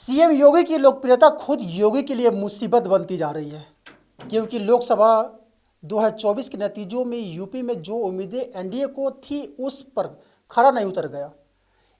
CM योगी की लोकप्रियता खुद योगी के लिए मुसीबत बनती जा रही है, क्योंकि लोकसभा 2024 के नतीजों में यूपी में जो उम्मीदें एनडीए को थी उस पर खरा नहीं उतर गया।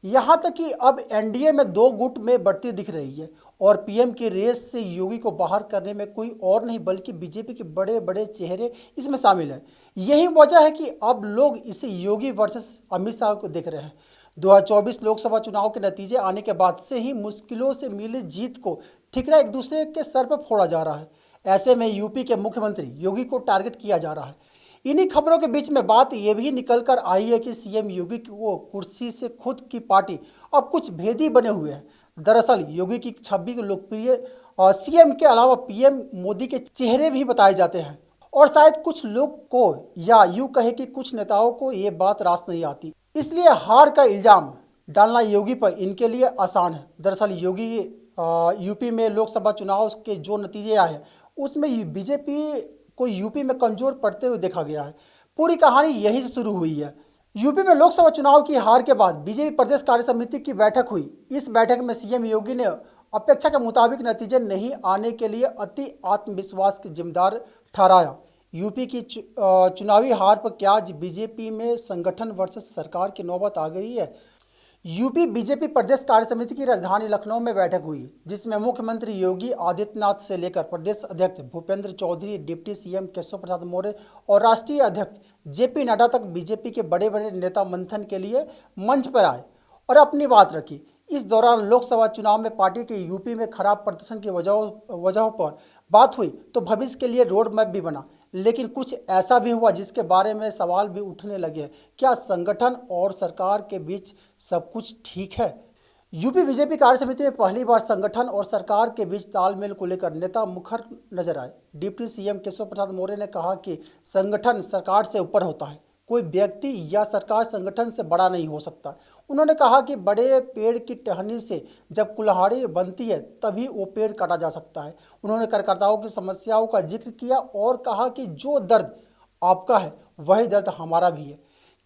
यहाँ तक कि अब एनडीए में दो गुट में बढ़ती दिख रही है और पीएम की रेस से योगी को बाहर करने में कोई और नहीं बल्कि बीजेपी के बड़े बड़े चेहरे इसमें शामिल हैं। यही वजह है कि अब लोग इसे योगी वर्सेस अमित शाह को देख रहे हैं। 2024 लोकसभा चुनाव के नतीजे आने के बाद से ही मुश्किलों से मिली जीत को ठिकरा एक दूसरे के सर पर फोड़ा जा रहा है। ऐसे में यूपी के मुख्यमंत्री योगी को टारगेट किया जा रहा है। इन्हीं खबरों के बीच में बात यह भी निकल कर आई है कि सीएम योगी को कुर्सी से खुद की पार्टी अब कुछ भेदी बने हुए हैं। दरअसल योगी की छवि को लोकप्रिय सीएम के अलावा पीएम मोदी के चेहरे भी बताए जाते हैं और शायद कुछ लोग को या यूं कहे कि कुछ नेताओं को ये बात रास नहीं आती, इसलिए हार का इल्जाम डालना योगी पर इनके लिए आसान है। दरअसल योगी यूपी में लोकसभा चुनाव के जो नतीजे आए हैं उसमें बीजेपी को यूपी में कमजोर पड़ते हुए देखा गया है। पूरी कहानी यहीं से शुरू हुई है। यूपी में लोकसभा चुनाव की हार के बाद बीजेपी प्रदेश कार्य समिति की बैठक हुई। इस बैठक में सीएम योगी ने अपेक्षा के मुताबिक नतीजे नहीं आने के लिए अति आत्मविश्वास के जिम्मेदार ठहराया। यूपी की चुनावी हार पर क्या बीजेपी में संगठन वर्सेस सरकार की नौबत आ गई है? यूपी बीजेपी प्रदेश कार्य समिति की राजधानी लखनऊ में बैठक हुई, जिसमें मुख्यमंत्री योगी आदित्यनाथ से लेकर प्रदेश अध्यक्ष भूपेंद्र चौधरी, डिप्टी सीएम केशव प्रसाद मौर्य और राष्ट्रीय अध्यक्ष जेपी नड्डा तक बीजेपी के बड़े बड़े नेता मंथन के लिए मंच पर आए और अपनी बात रखी। इस दौरान लोकसभा चुनाव में पार्टी के यूपी में खराब प्रदर्शन की वजहों पर बात हुई तो भविष्य के लिए रोड मैप भी बना। लेकिन कुछ ऐसा भी हुआ जिसके बारे में सवाल भी उठने लगे। क्या संगठन और सरकार के बीच सब कुछ ठीक है? यूपी बीजेपी कार्य समिति में पहली बार संगठन और सरकार के बीच तालमेल को लेकर नेता मुखर नजर आए। डिप्टी सीएम केशव प्रसाद मौर्य ने कहा कि संगठन सरकार से ऊपर होता है, कोई व्यक्ति या सरकार संगठन से बड़ा नहीं हो सकता। उन्होंने कहा कि बड़े पेड़ की टहनी से जब कुल्हाड़ी बनती है तभी वो पेड़ काटा जा सकता है। उन्होंने कार्यकर्ताओं की समस्याओं का जिक्र किया और कहा कि जो दर्द आपका है वही दर्द हमारा भी है।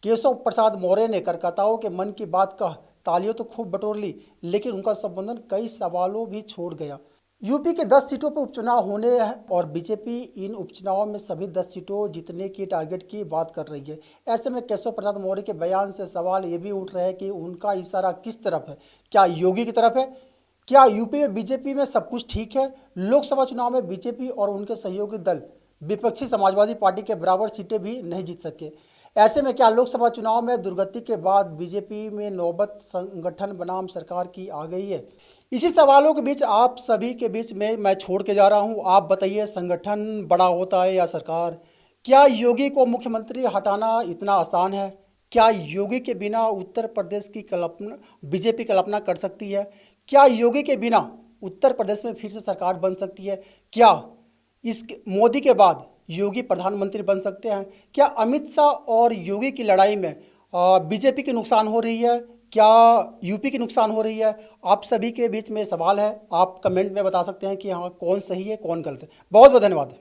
केशव प्रसाद मौर्य ने कार्यकर्ताओं के मन की बात कह तालियों तो खूब बटोर ली, लेकिन उनका संबोधन कई सवालों भी छोड़ गया। यूपी के 10 सीटों पर उपचुनाव होने हैं और बीजेपी इन उपचुनावों में सभी 10 सीटों जीतने की टारगेट की बात कर रही है। ऐसे में केशव प्रसाद मौर्य के बयान से सवाल ये भी उठ रहे हैं कि उनका इशारा किस तरफ है? क्या योगी की तरफ है? क्या यूपी में बीजेपी में सब कुछ ठीक है? लोकसभा चुनाव में बीजेपी और उनके सहयोगी दल विपक्षी समाजवादी पार्टी के बराबर सीटें भी नहीं जीत सके। ऐसे में क्या लोकसभा चुनाव में दुर्गति के बाद बीजेपी में नौबत संगठन बनाम सरकार की आ गई है? इसी सवालों के बीच आप सभी के बीच में मैं छोड़ के जा रहा हूं। आप बताइए, संगठन बड़ा होता है या सरकार? क्या योगी को मुख्यमंत्री हटाना इतना आसान है? क्या योगी के बिना उत्तर प्रदेश की कल्पना बीजेपी कल्पना कर सकती है? क्या योगी के बिना उत्तर प्रदेश में फिर से सरकार बन सकती है? क्या इस मोदी के बाद योगी प्रधानमंत्री बन सकते हैं? क्या अमित शाह और योगी की लड़ाई में बीजेपी की नुकसान हो रही है? क्या यूपी की नुकसान हो रही है? आप सभी के बीच में सवाल है। आप कमेंट में बता सकते हैं कि हाँ कौन सही है कौन गलत है। बहुत बहुत धन्यवाद।